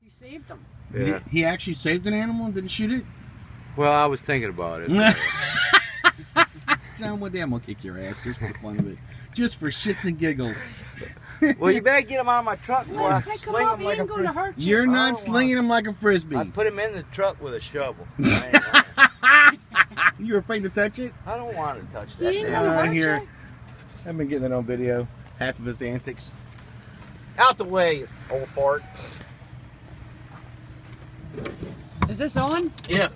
You saved him. Yeah. He actually saved an animal and didn't shoot it? Well, I was thinking about it. John, one day I'm going to kick your ass just for fun of it. Just for shits and giggles. Well, you better get him out of my truck before I Hey, come sling on, him like he a ain't going to frisbee. hurt you. You're not slinging him like a frisbee. I put him in the truck with a shovel. You're afraid to touch it? I don't want to touch He that ain't damn gonna Right hurt here. you. I've been getting it on video. Half of his antics. Out the way, old fart. Is this on? Yeah.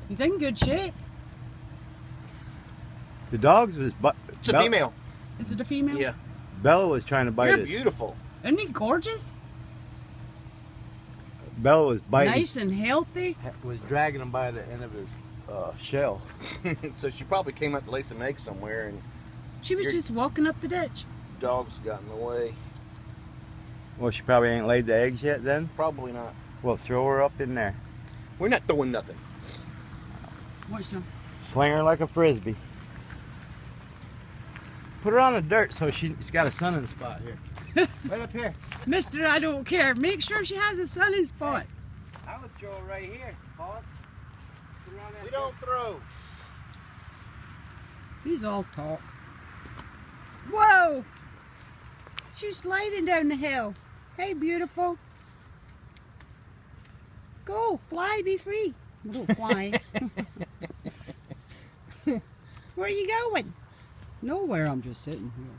He's in good shape. The dogs was It's a female. Is it a female? Yeah. Bella was trying to bite You're it. beautiful. Isn't he gorgeous? Bella was biting. Nice and healthy. Was dragging him by the end of his shell. So she probably came up to lay some eggs somewhere and She was just walking up the ditch. dogs got in the way. Well, she probably ain't laid the eggs yet then. Probably not. Well, throw her up in there. We're not throwing nothing. What's the... Sling her like a frisbee. Put her on the dirt so she's got a sunning spot here. Right up here. Mister, I don't care. Make sure she has a sunny spot. I would throw her right here. Pause. Put her on that We don't throw. He's all talk. Whoa! She's sliding down the hill. Hey, beautiful. Go, fly, be free. Go, fly. Where are you going? Nowhere, I'm just sitting here.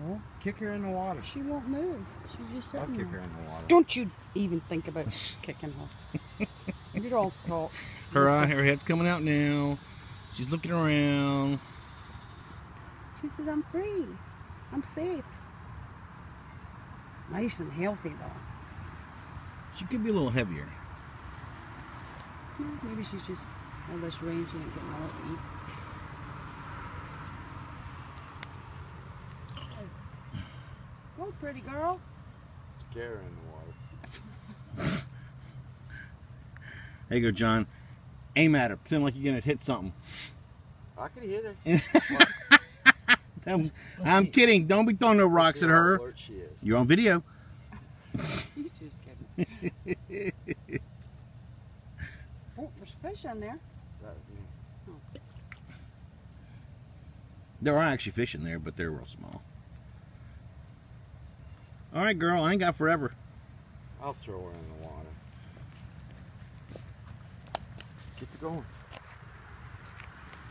Oh, Kick her in the water. she won't move. She's just I'll sitting kick there. her in the water. Don't you even think about kicking her. You're all talk. Her head's coming out now. She's looking around. She says, I'm free. I'm safe. Nice and healthy, though. She could be a little heavier. Well, maybe she's just all this rain, she ain't getting all to eat. Oh, pretty girl. Scare her in the water. There you go, John. Aim at her. Pretend like you're going to hit something. I could hit her. I'm kidding. Don't be throwing no rocks at her. How alert she is. You're on video. He's just kidding. Oh, there's fish on there. That was me. There are actually fish in there, but they're real small. All right, girl. I ain't got forever. I'll throw her in the water. Get her going.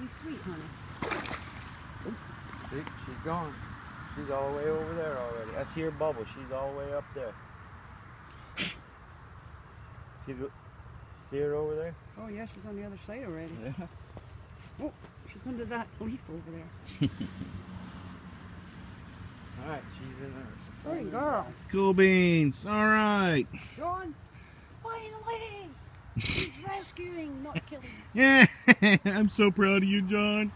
Be sweet, honey. See, she's gone. She's all the way over there already. I see her bubble. She's all the way up there. See her over there? Oh, yeah, she's on the other side already. Yeah. Oh, she's under that leaf over there. All right, she's in there. Pretty girl. Cool beans. All right. John, finally! He's rescuing, not killing. Yeah. I'm so proud of you, John.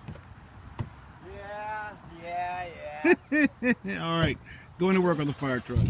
Yeah. All right. Going to work on the fire truck.